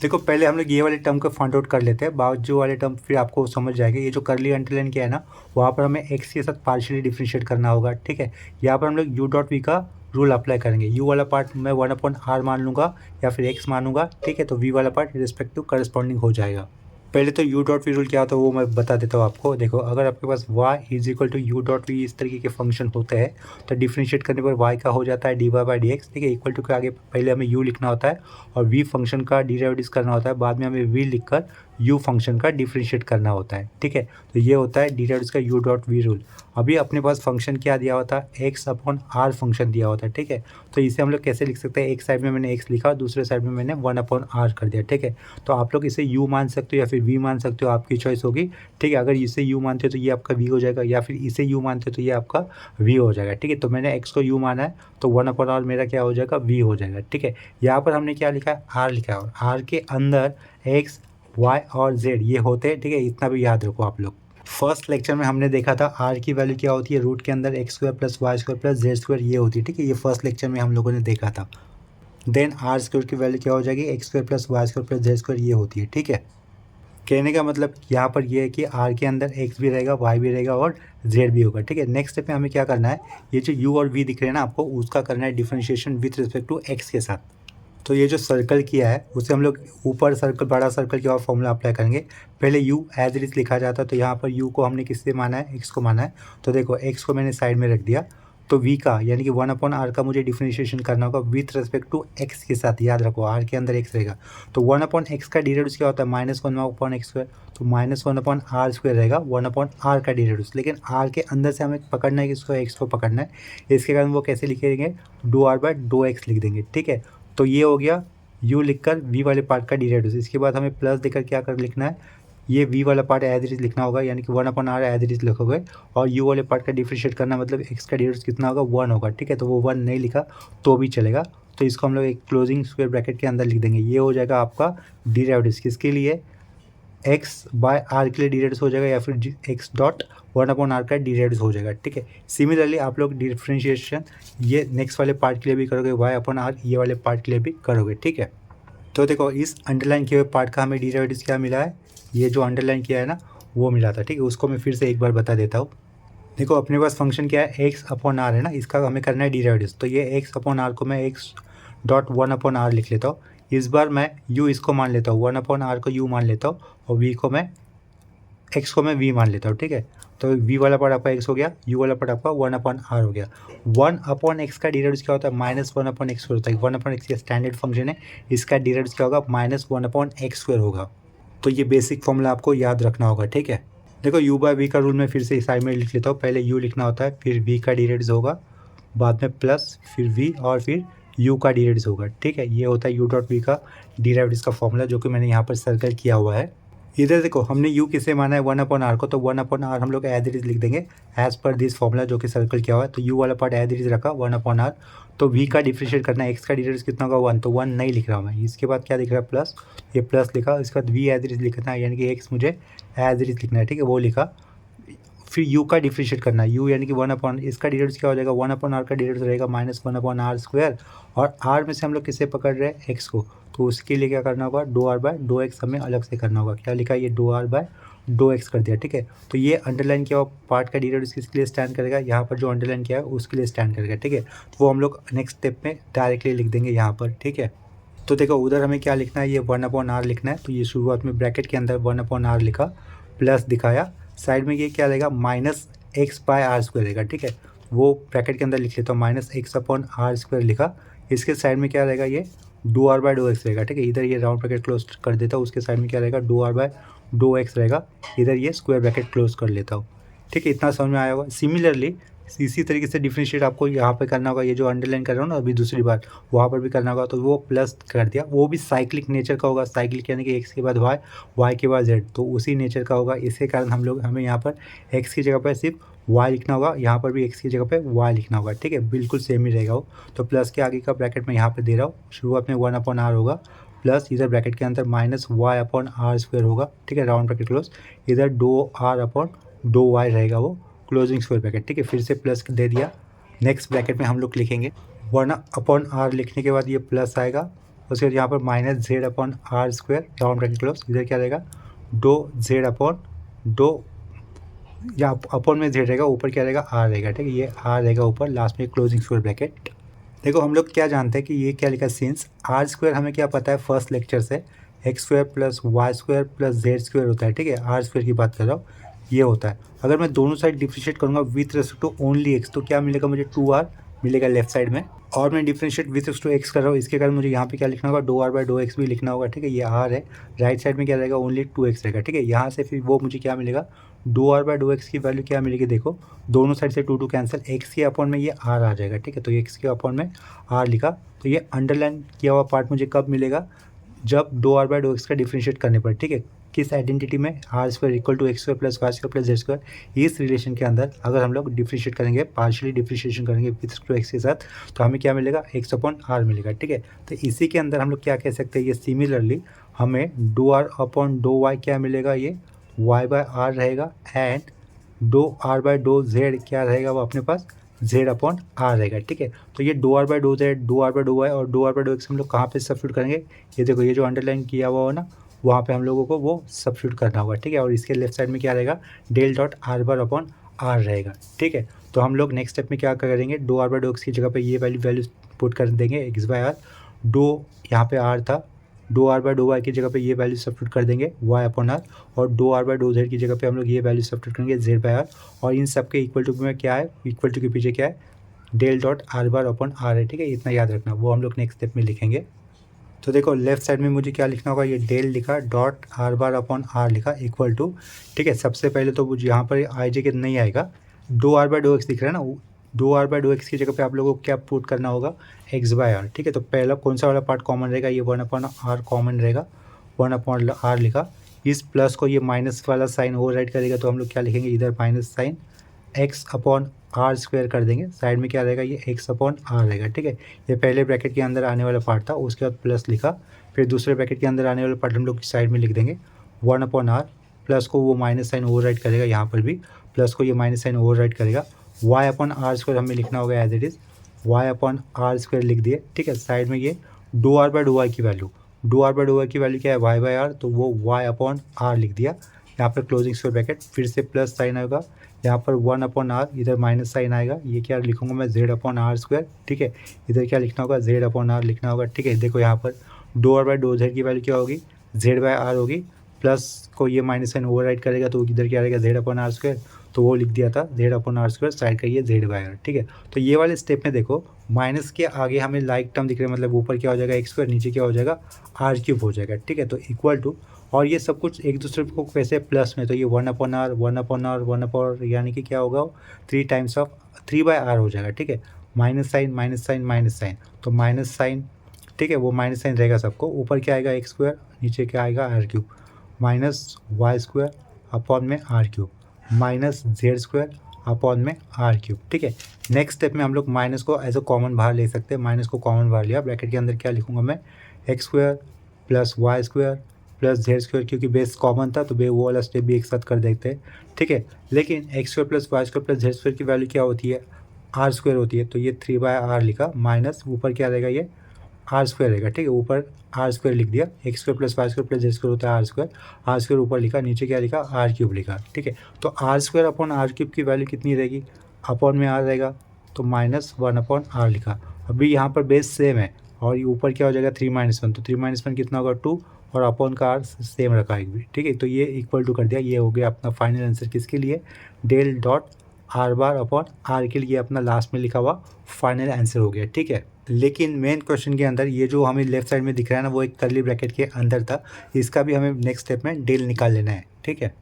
देखो पहले हम लोग ये वाले टर्म को फाइंड आउट कर लेते हैं, बाजू वाले टर्म फिर आपको समझ जाएगा। ये जो करली अंडरलाइन किया है ना, वहाँ पर हमें एक्स के साथ पार्शियली डिफरेंशिएट करना होगा, ठीक है। यहाँ पर हम लोग यू डॉट वी का रूल अप्लाई करेंगे। यू वाला पार्ट मैं 1/r मान लूँगा या फिर एक्स मानूंगा, ठीक है। तो वी वाला पार्ट रिस्पेक्टिव करस्पॉन्डिंग हो जाएगा। पहले तो यू डॉट वी रूल क्या होता है वो मैं बता देता हूँ आपको। देखो अगर आपके पास y is equal to U dot V इस तरीके के फंक्शन होते हैं तो डिफरेंशिएट करने पर y का हो जाता है D Y by D X, ठीक है। इक्वल टू के आगे पहले हमें u लिखना होता है और v फंक्शन का डिराइवेटिव करना होता है, बाद में हमें v लिखकर u फंक्शन का डिफरेंशिएट करना होता है, ठीक है। तो ये होता है डिराइवेटिव का यू डॉट वी रूल। अभी अपने पास फंक्शन क्या दिया होता है x अपॉन r फंक्शन दिया होता है, ठीक है। तो इसे हम लोग कैसे लिख सकते हैं, एक साइड में मैंने x लिखा और दूसरे साइड में मैंने 1/r कर दिया, ठीक है। तो आप लोग इसे u मान सकते हो या फिर v मान सकते हो, आपकी चॉइस होगी, ठीक है। अगर इसे u मानते हो तो ये आपका v हो जाएगा, या फिर इसे u मानते हो तो ये आपका v हो जाएगा, ठीक है। तो मैंने x को u माना है तो 1/r मेरा क्या हो जाएगा v हो जाएगा, ठीक है। यहाँ पर हमने क्या लिखा है r लिखा है और r के अंदर x y और z ये होते हैं, ठीक है। इतना भी याद रखो आप लोग। फर्स्ट लेक्चर में हमने देखा था r की वैल्यू क्या होती है, रूट के अंदर x square plus Y square plus Z square ये होती है, ठीक है। ये फर्स्ट लेक्चर में हम लोगों ने देखा था। देन r स्क्वायर की वैल्यू क्या हो जाएगी, X square plus Y square plus Z square ये होती है, ठीक है। कहने का मतलब यहाँ पर ये है कि r के अंदर x भी रहेगा, y भी रहेगा और z भी होगा, ठीक है। नेक्स्ट स्टेप में हमें क्या करना है, ये जो u और v दिख रहे हैं ना आपको, उसका करना है differentiation with respect to x के साथ। तो ये जो सर्कल किया है उसे हम लोग ऊपर सर्कल बड़ा सर्कल के और फॉर्मूला अप्लाई करेंगे। पहले u एज इट इज लिखा जाता है, तो यहाँ पर u को हमने किससे माना है, x को माना है। तो देखो x को मैंने साइड में रख दिया, तो v का यानी कि 1/r का मुझे डिफरेंशिएशन करना होगा विथ रिस्पेक्ट टू x के साथ। याद रखो r के अंदर x रहेगा, तो 1/x का डिराइवेटिव क्या होता है -1/x², तो -1/r² रहेगा 1/r का डिराइवेटिव। लेकिन r के अंदर से हमें पकड़ना है किसको, x को पकड़ना है। इसके कारण वो कैसे लिखेंगे, do r by dough X लिख देंगे, ठीक है। तो ये हो गया u लिखकर v वाले पार्ट का डिराइवेटिव। इसके बाद हमें प्लस देकर क्या कर लिखना है, ये v वाला पार्ट एज इट इज लिखना होगा, यानी कि 1/r एज इट इज लिखोगे और u वाले पार्ट का डिफरेंशिएट करना मतलब x का डिराइवेटिव कितना होगा 1 होगा, ठीक है। तो वो 1 नहीं लिखा तो भी चलेगा, तो इसको हम लोग एक क्लोजिंग स्क्वायर ब्रैकेट के अंदर लिख देंगे। ये हो जाएगा आपका डिराइवेटिव किसके लिए, x बाय r के लिए डिराइवेटिव हो जाएगा, या फिर x डॉट 1/r का डिराइवेटिव हो जाएगा, ठीक है। सिमिलरली आप लोग डिफरेंशिएशन ये नेक्स्ट वाले पार्ट के लिए भी करोगे, y/r ये वाले पार्ट के लिए भी करोगे, ठीक है। तो देखो इस अंडरलाइन किए हुए पार्ट का हमें डिराइवेटिव क्या मिला है, ये जो अंडरलाइन किया है ना वो मिला था, ठीक है। उसको मैं फिर से एक बार बता देता हूँ। देखो अपने पास फंक्शन क्या है x/r है ना, इसका हमें करना है डिराइवेटिव। तो ये x/r को मैं x डॉट 1/r लिख लेता हूँ। इस बार मैं u इसको मान लेता हूँ, 1/r को u मान लेता हूँ और v को मैं x को मैं v मान लेता हूँ, ठीक है। तो v वाला पार्ट आपका x हो गया, u वाला पार्ट आपका 1/r हो गया। 1/x का डिराइवेटिव क्या होता है, -1/x² होता है। 1/x ये स्टैंडर्ड फंक्शन है, इसका डिराइवेटिव क्या होगा -1/x² होगा। तो ये बेसिक फॉर्मूला आपको याद रखना होगा, ठीक है। देखो u बाय v का रूल मैं फिर से इस साइड में लिख लेता हूँ। पहले u लिखना होता है, फिर v का डिराइवेटिव होगा, बाद में प्लस फिर v और फिर u का डिराइवेटिव होगा, ठीक है। ये होता है u डॉट v का डिराइवेटिव का फॉर्मूला, जो कि मैंने यहाँ पर सर्कल किया हुआ है। इधर देखो हमने u किसे माना है 1/r को, तो 1/r हम लोग एज इट इज लिख देंगे एज पर दिस फॉर्मूला जो कि सर्कल किया हुआ है। तो u वाला पार्ट एज इट इज रखा 1/r। तो v का डिफरेंशिएट करना है, x का डिफरेंस कितना होगा 1, तो 1 नहीं लिख रहा हूँ मैं। इसके बाद क्या दिख रहा है प्लस, ये प्लस लिखा, इसके बाद v एज इट इज लिखना है, यानी कि x मुझे एज इट इज लिखना है, ठीक है, वो लिखा। फिर u का डिफरेंशिएट करना है, u यानी कि 1/, इसका डिफरेंस क्या हो जाएगा 1/r का डिफरेंस रहेगा -1/r², और r में से हम लोग किसे पकड़ रहे हैं x को, तो उसके लिए क्या करना होगा do r by dough X हमें अलग से करना होगा। क्या लिखा है, ये do r by dough X कर दिया, ठीक है। तो ये अंडरलाइन किया हुआ पार्ट का डिराइवेटिव किसके लिए स्टैंड करेगा, यहाँ पर जो अंडरलाइन किया है उसके लिए स्टैंड करेगा, ठीक है। तो वो हम लोग नेक्स्ट स्टेप में डायरेक्टली लिख देंगे यहाँ पर, ठीक है। तो देखो उधर हमें क्या लिखना है, ये 1/r लिखना है। तो ये शुरुआत में ब्रैकेट के अंदर 1/r लिखा, प्लस दिखाया, साइड में ये क्या रहेगा -x/r² रहेगा, ठीक है। वो ब्रैकेट के अंदर लिख लेता हूँ, -x/r² लिखा। इसके साइड में क्या रहेगा, ये do r by dough X रहेगा, ठीक है। इधर ये राउंड ब्रैकेट क्लोज कर देता हूँ, उसके साइड में क्या रहेगा do r by dough X रहेगा। इधर ये स्क्वायर ब्रैकेट क्लोज कर लेता हूँ, ठीक है। इतना समझ में आया होगा। सिमिलरली इसी तरीके से डिफरेंशिएट आपको यहाँ पे करना होगा, ये जो अंडरलाइन कर रहा हूँ ना अभी दूसरी बार, वहाँ पर भी करना होगा। तो वो प्लस कर दिया, वो भी साइक्लिक नेचर का होगा। साइक्लिक यानी कि x के बाद y, y के बाद z, तो उसी नेचर का होगा। इसके कारण हमें यहाँ पर x की जगह पर सिर्फ y लिखना होगा, यहाँ पर भी x की जगह पे y लिखना होगा, ठीक है, बिल्कुल सेम ही रहेगा वो। तो प्लस के आगे का ब्रैकेट मैं यहाँ पे दे रहा हूँ, शुरुआत में 1/r होगा, प्लस इधर ब्रैकेट के अंदर -y/r² होगा, ठीक है, राउंड ब्रैकेट क्लोज, इधर 2r/2y रहेगा वो, क्लोजिंग स्क्वायर ब्रैकेट, ठीक है, फिर से प्लस दे दिया। नेक्स्ट ब्रैकेट में हम लोग लिखेंगे 1/r लिखने के बाद ये प्लस आएगा, उसके बाद यहाँ पर -z/r² राउंड ब्रैकेट क्लोज, इधर क्या रहेगा 2z/2, या अपॉन में z रहेगा, ऊपर क्या रहेगा r रहेगा, ठीक है, ये r रहेगा ऊपर, लास्ट में क्लोजिंग स्क्वायर ब्रैकेट। देखो हम लोग क्या जानते हैं कि ये क्या लिखा, सिंस r² हमें क्या पता है फर्स्ट लेक्चर से x² + y² + z² होता है, ठीक है, r² की बात कर रहा हूँ, ये होता है। अगर मैं दोनों साइड डिफ्रेंशिएट करूँगा with respect to only x, तो क्या मिलेगा मुझे 2r मिलेगा लेफ्ट साइड में, और मैं differentiate with respect to x कर रहा हूँ, इसके कारण मुझे यहाँ पे क्या लिखना होगा 2r/2x भी लिखना होगा, ठीक है, ये r है, राइट साइड में क्या रहेगा ओनली 2x रहेगा, ठीक है, यहाँ से फिर वो मुझे क्या मिलेगा 2r/2x की वैल्यू क्या मिलेगी, देखो दोनों साइड से 2 कैंसिल, x के अपॉन में ये r आ जाएगा, ठीक है, तो x के अपॉन में r लिखा, तो ये अंडरलाइन किया हुआ पार्ट मुझे कब मिलेगा, जब 2r/2x का डिफ्रेंशिएट करने पर, ठीक है, किस आइडेंटिटी में r² = x² + y² + z², इस रिलेशन के अंदर अगर हम लोग डिफ्रेंशिएट करेंगे, पार्शियली डिफ्रेंशिएशन करेंगे विथ रिस्पेक्ट टू x के साथ, तो हमें क्या मिलेगा x/r मिलेगा, ठीक है, तो इसी के अंदर हम लोग क्या कह सकते हैं, ये सिमिलरली हमें 2r/2y क्या मिलेगा, ये y/r रहेगा, एंड 2r/2z क्या रहेगा वो अपने पास z/r रहेगा, ठीक है, तो ये 2r/2z 2r/2y और 2r/2x हम लोग कहाँ पे सब्स्टिट्यूट करेंगे, ये देखो ये जो अंडरलाइन किया हुआ हो ना, वहाँ पे हम लोगों को वो सब्स्टिट्यूट करना होगा, ठीक है, और इसके लेफ्ट साइड में क्या रहेगा del.r/r रहेगा, ठीक है, तो हम लोग नेक्स्ट स्टेप में क्या करेंगे, 2r/2x की जगह पे ये वैल्यू पुट कर देंगे x/r, 2 यहाँ पे r था, 2r/2y की जगह पे ये वैल्यू सब्स्टिट्यूट कर देंगे y/r, और 2r/2z की जगह पे हम लोग ये वैल्यू सब्स्टिट्यूट करेंगे z/r, और इन सब के इक्वल टू में क्या है, इक्वल टू के पीछे क्या है del.r/r है, ठीक है, इतना याद रखना, वो हम लोग नेक्स्ट स्टेप में लिखेंगे। तो देखो लेफ्ट साइड में मुझे क्या लिखना होगा, ये डेल लिखा, .r/r लिखा, इक्वल टू, ठीक है, सबसे पहले तो मुझे यहाँ पर आई जे के नहीं आएगा, 2r/2x दिख रहा है ना, 2r/2x की जगह पे आप लोगों को क्या पुट करना होगा x/r, ठीक है, तो पहला कौन सा वाला पार्ट कॉमन रहेगा, ये 1/r कॉमन रहेगा, 1/r लिखा, इस प्लस को ये माइनस वाला साइन ओवर राइट करेगा, तो हम लोग क्या लिखेंगे इधर माइनस साइन x/r² कर देंगे, साइड में क्या रहेगा ये x/r रहेगा, ठीक है, ये पहले ब्रैकेट के अंदर आने वाला पार्ट था, उसके बाद प्लस लिखा, फिर दूसरे ब्रैकेट के अंदर आने वाला पार्ट हम लोग साइड में लिख देंगे 1/r, प्लस को वो माइनस साइन ओवर राइट करेगा, यहाँ पर भी प्लस को ये माइनस साइन ओवर राइट करेगा, y/r² हमें लिखना होगा एज इट इज़ y/r² लिख दिए, ठीक है, साइड में ये 2r/2y की वैल्यू, 2r/2y की वैल्यू क्या है y/r, तो वो y/r लिख दिया, यहाँ पर क्लोजिंग स्क्वायर ब्रैकेट, फिर से प्लस साइन आएगा, यहाँ पर 1/r, इधर माइनस साइन आएगा, ये क्या लिखूंगा मैं z/r², ठीक है, इधर क्या लिखना होगा z/r लिखना होगा, ठीक है, देखो यहाँ पर 2r/2z की वैल्यू क्या होगी z/r होगी, प्लस को ये माइनस साइन ओवर राइट करेगा, तो इधर क्या रहेगा z/r², तो वो लिख दिया था z/r², साइड का ये z/r, ठीक है, तो ये वाले स्टेप में देखो माइनस के आगे हमें लाइक टर्म दिख रहा है, मतलब ऊपर क्या हो जाएगा x², नीचे क्या हो जाएगा r³ हो जाएगा, ठीक है, तो इक्वल टू, और ये सब कुछ एक दूसरे को कैसे प्लस में, तो ये 1/r 1/r 1/r यानी कि क्या होगा 3 टाइम्स ऑफ 3/r हो जाएगा, ठीक है, minus sign minus sign minus sign, तो माइनस साइन, ठीक है, वो माइनस साइन रहेगा सबको, ऊपर क्या आएगा x², नीचे क्या आएगा r³ -y² अपॉन में r³ -z² अपॉन में r³, ठीक है, नेक्स्ट स्टेप में हम लोग माइनस को एज अ कॉमन बाहर ले सकते हैं, माइनस को कॉमन बाहर लिया, ब्रैकेट के अंदर क्या लिखूंगा मैं x² + y² + z², क्योंकि बेस कॉमन था तो वो वाला स्टेप भी एक साथ कर देते हैं, ठीक है, लेकिन x² + y² + z² की वैल्यू क्या होती है r² होती है, तो ये 3/r लिखा, माइनस ऊपर क्या रहेगा ये r² रहेगा, ठीक है, ऊपर r² लिख दिया, x² + y² + z² होता है r² ऊपर लिखा, नीचे क्या लिखा r³ लिखा, ठीक है, तो r² अपॉन r³ की वैल्यू कितनी रहेगी, अपॉन में r रहेगा, तो -1/r लिखा, अभी यहाँ पर बेस सेम है, और ये ऊपर क्या हो जाएगा 3 - 1, तो 3 - 1 कितना होगा 2, और अपॉन का आर सेम रखा एक भी, ठीक है, तो ये इक्वल टू कर दिया, ये हो गया अपना फाइनल आंसर किसके लिए del.r/r के लिए, अपना लास्ट में लिखा हुआ फाइनल आंसर हो गया, ठीक है, लेकिन मेन क्वेश्चन के अंदर ये जो हमें लेफ्ट साइड में दिख रहा है ना, वो एक कर्ली ब्रैकेट के अंदर था, इसका भी हमें नेक्स्ट स्टेप में डेल निकाल लेना है, ठीक है,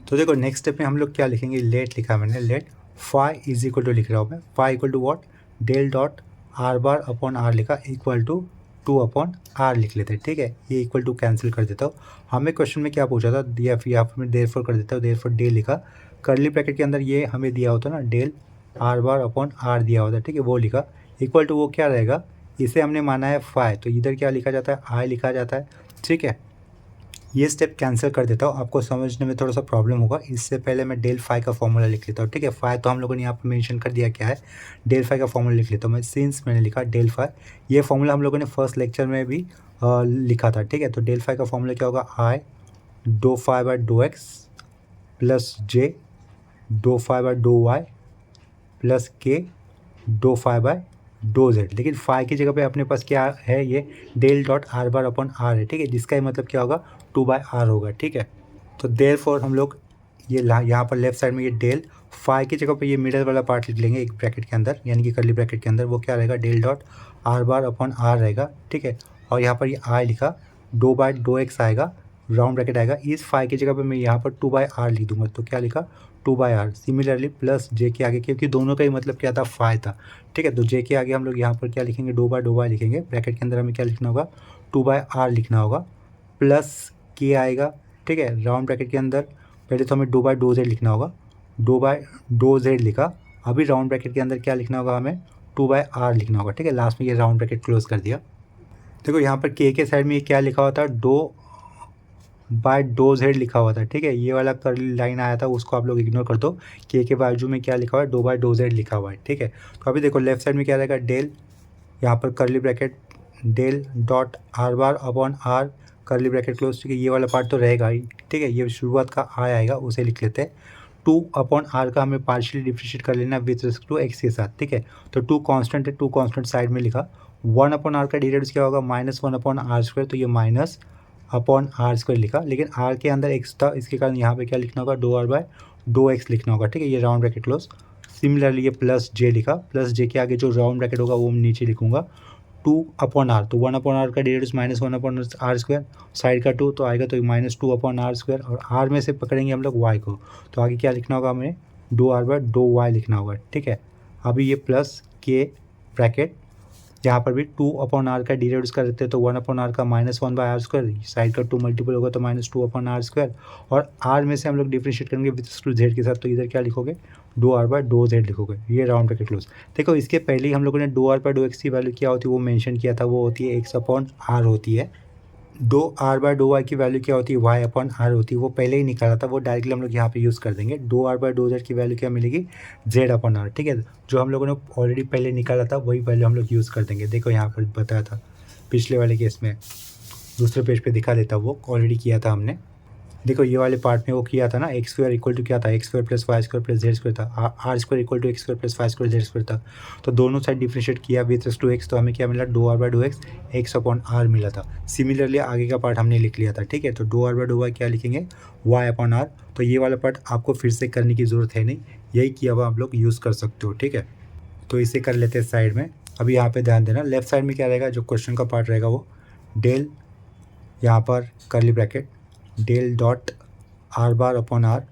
तो देखो नेक्स्ट स्टेप में हम लोग क्या लिखेंगे, लेट लिखा मैंने, let phi is equal to लिख रहा हूँ मैं, phi equal to what del.r/r लिखा, equal to two upon R लिख लेते हैं, ठीक है। ये इक्वल टू कैंसिल कर देता हूँ। हमें क्वेश्चन में क्या पूछा था, या फिर यहाँ पर मैं देयरफॉर कर देता हूँ, देयरफॉर डेल लिखा, कर्ली ब्रैकेट के अंदर ये हमें दिया होता ना del R bar upon R दिया होता है, ठीक है, वो लिखा, इक्वल टू वो क्या रहेगा, इसे हमने माना है फाई, तो इधर क्या लिखा जाता है, आई लिखा जाता है, ठीक है। ये स्टेप कैंसिल कर देता हूँ, आपको समझने में थोड़ा सा प्रॉब्लम होगा। इससे पहले मैं डेल फाई का फॉर्मूला लिख लेता हूँ, ठीक है। फाई तो हम लोगों ने यहाँ पर मेंशन कर दिया क्या है, डेल फाई का फॉर्मूला लिख लेता हूँ मैं। सिंस मैंने लिखा डेल फाई, ये फॉर्मूला हम लोगों ने फर्स्ट लेक्चर में भी लिखा था, ठीक है। तो डेल फाई का फॉर्मूला क्या होगा, आई डो phi by dough X plus J डो phi by dough Y plus K डो फाई बाय डो जेड। लेकिन फाई की जगह पे अपने पास क्या है, ये del dot are bar upon R है, ठीक है, जिसका ये मतलब क्या होगा, 2/r होगा, ठीक है। तो देयरफॉर हम लोग ये यहाँ पर लेफ्ट साइड में ये डेल फाई की जगह पे ये मिडल वाला पार्ट लिख लेंगे एक ब्रैकेट के अंदर, यानी कि कर्ली ब्रैकेट के अंदर, वो क्या रहेगा, del dot are bar upon R रहेगा, ठीक है। और यहाँ पर ये आई लिखा, डो बाय डो एक्स आएगा, राउंड ब्रैकेट आएगा, इस फाई की जगह पे मैं यहाँ पर 2/r लिख दूंगा, तो क्या लिखा, 2/r। सिमिलरली प्लस जे के आगे, क्योंकि दोनों का ही मतलब क्या था, फाई था, ठीक है। तो जे के आगे हम लोग यहाँ पर क्या लिखेंगे, डो बाय डो वाई लिखेंगे, ब्रैकेट के अंदर हमें क्या लिखना होगा, 2/r लिखना होगा, प्लस के आएगा, ठीक है, राउंड ब्रैकेट के अंदर। पहले तो हमें डो बाय डो जेड लिखना होगा, डो बाय डो जेड लिखा, अभी राउंड ब्रैकेट के अंदर क्या लिखना होगा, हमें 2/r लिखना होगा, ठीक है। लास्ट में ये राउंड ब्रैकेट क्लोज कर दिया। देखो यहाँ पर के साइड में ये क्या लिखा हुआ था, डो बाय डो जेड लिखा हुआ था, ठीक है। ये वाला कर्ली लाइन आया था, उसको आप लोग इग्नोर कर दो। के बाजू में क्या लिखा हुआ है, डो बाय डो जेड लिखा हुआ है, ठीक है। तो अभी देखो लेफ्ट साइड में क्या रहेगा, डेल, यहाँ पर curly bracket, del dot are bar upon R, curly bracket close, ठीक है। ये वाला पार्ट तो रहेगा ही, ठीक है। ये शुरुआत का आई आएगा, उसे लिख लेते हैं। 2/r का हमें पार्शियली डिफ्रेंशिएट कर लेना विथ रिस्पेक्ट टू एक्स के साथ, ठीक है। तो 2 कांस्टेंट है, 2 कांस्टेंट साइड में लिखा। 1/r का डेरिवेटिव क्या होगा, -1/r², तो ये -/r² लिखा, लेकिन r के अंदर x था, इसके कारण यहाँ पे क्या लिखना होगा, do are by dough X लिखना होगा, ठीक है। ये राउंड ब्रैकेट क्लोज। सिमिलरली ये प्लस जे लिखा, प्लस जे के आगे जो राउंड ब्रैकेट होगा वो नीचे लिखूंगा, 2/r, तो 1/r का डेरिवेटिव -1/r², साइड का 2 तो आएगा, तो -2/r², और r में से पकड़ेंगे हम लोग y को, तो आगे क्या लिखना होगा, हमें do are by dough Y लिखना होगा, ठीक है। अभी ये प्लस के ब्रैकेट, यहाँ पर भी 2/r का डेरिवेटिव कर देते हैं, तो 1/r का -1/r², साइड का 2 मल्टीपल होगा तो -2/r², और r में से हम लोग डिफ्रेंशिएट करेंगे विद टू जेड के साथ, तो इधर क्या लिखोगे, do are by dough Z लिखोगे, ये राउंड ब्रैकेट क्लोज। देखो इसके पहले ही हम लोगों ने do are by dough x की वैल्यू क्या होती है वो मेंशन किया था, वो होती है x/r होती है। Do are by dough Y की वैल्यू क्या होती है, y/r होती है, वो पहले ही निकाला था, वो डायरेक्टली हम लोग यहाँ पे यूज़ कर देंगे। Do are by dough Z की वैल्यू क्या मिलेगी, z/r, ठीक है। जो हम लोगों ने ऑलरेडी पहले निकाला था वही वैल्यू हम लोग यूज़ कर देंगे। देखो यहाँ पर बताया था पिछले वाले केस में, दूसरे पेज पे दिखा देता, वो ऑलरेडी किया था हमने। देखो ये वाले पार्ट में वो किया था ना, x² इक्वल टू क्या था, x² plus y² plus z² था, r² equal to x² plus y² z² था। तो दोनों साइड डिफ्रेंशिएट किया विथ रिस्पेक्ट टू x, तो हमें क्या मिला, do are by dough X, x/r मिला था। सिमिलरली आगे का पार्ट हमने लिख लिया था, ठीक है। तो do are by dough Y क्या लिखेंगे, y/r। तो ये वाला पार्ट आपको फिर से करने की ज़रूरत है नहीं, यही किया हुआ आप लोग यूज़ कर सकते हो, ठीक है। तो इसे कर लेते हैं साइड में। अभी यहाँ पर ध्यान देना, लेफ्ट साइड में क्या रहेगा, जो क्वेश्चन का पार्ट रहेगा वो डेल, यहाँ पर curly bracket, del dot are bar upon r,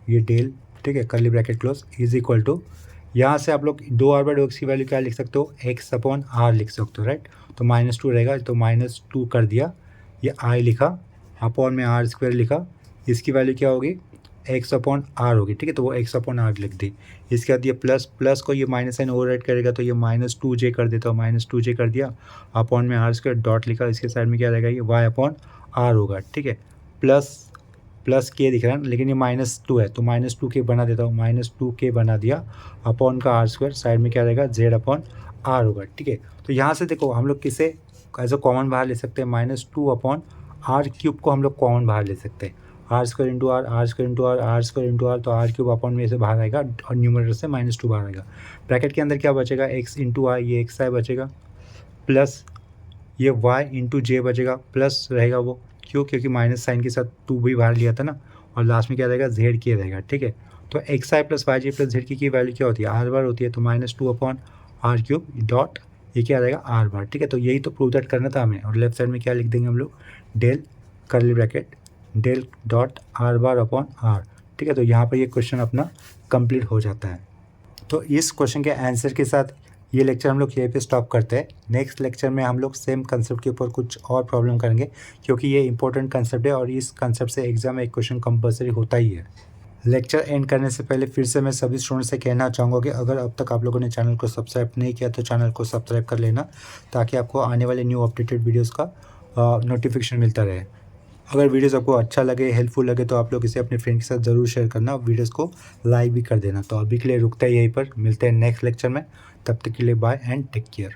ये डेल, ठीक है, curly bracket close, is equal to, यहाँ से आप लोग do are by dough x की वैल्यू क्या लिख सकते हो, x/r लिख सकते हो, राइट। तो -2 रहेगा, तो -2 कर दिया, ये i लिखा, अपॉन में r² लिखा, इसकी वैल्यू क्या होगी, x/r होगी, ठीक है। तो वो x/r लिख दी। इसके बाद ये प्लस को ये माइनस साइन ओवरराइट करेगा, तो ये -2j कर देता हूँ, -2j कर दिया, अपॉन में r² डॉट लिखा, इसके साइड में क्या रहेगा, ये y/r होगा, ठीक है। प्लस के दिख रहा है, लेकिन ये -2 है, तो -2k बना देता हूँ, -2k बना दिया, अपॉन का r², साइड में क्या रहेगा, z/r होगा, ठीक है। तो यहाँ से देखो हम लोग किसे एज अ कॉमन बाहर ले सकते हैं, -2/r³ को हम लोग कॉमन बाहर ले सकते हैं, r² into r, r² into r, r² into r, तो r³ अपॉन में से बाहर आएगा, और न्यूमरेटर से -2 बाहर आएगा। ब्रैकेट के अंदर क्या बचेगा, x इंटू आई, ये xi बचेगा, प्लस ये y इंटू जे बचेगा, प्लस रहेगा वो, क्योंकि माइनस साइन के साथ 2 भी बाहर लिया था ना, और लास्ट में क्या रहेगा, z रहेगा, ठीक है। तो xi plus yj plus z की वैल्यू क्या होती है, r बार होती है, तो -2/r³ डॉट ये क्या रहेगा, r बार, ठीक है। तो यही तो प्रूव दैट करना था हमें, और लेफ्ट साइड में क्या लिख देंगे हम लोग, del curly bracket del dot r bar upon r, ठीक है। तो यहाँ पर ये क्वेश्चन अपना कंप्लीट हो जाता है। तो इस क्वेश्चन के आंसर के साथ ये लेक्चर हम लोग यहीं पे स्टॉप करते हैं। नेक्स्ट लेक्चर में हम लोग सेम कंसेप्ट के ऊपर कुछ और प्रॉब्लम करेंगे, क्योंकि ये इंपॉर्टेंट कंसेप्ट है और इस कंसेप्ट से एग्जाम में एक क्वेश्चन कंपलसरी होता ही है। लेक्चर एंड करने से पहले फिर से मैं सभी स्टूडेंट से कहना चाहूँगा कि अगर अब तक आप लोगों ने चैनल को सब्सक्राइब नहीं किया तो चैनल को सब्सक्राइब कर लेना, ताकि आपको आने वाले न्यू अपडेटेड वीडियोस का नोटिफिकेशन मिलता रहे। अगर वीडियोस आपको अच्छा लगे, हेल्पफुल लगे, तो आप लोग इसे अपने फ्रेंड के साथ ज़रूर शेयर करना और वीडियोस को लाइक भी कर देना। तो अभी के लिए रुकते हैं यहीं पर, मिलते हैं नेक्स्ट लेक्चर में। तब तक के लिए बाय एंड टेक केयर।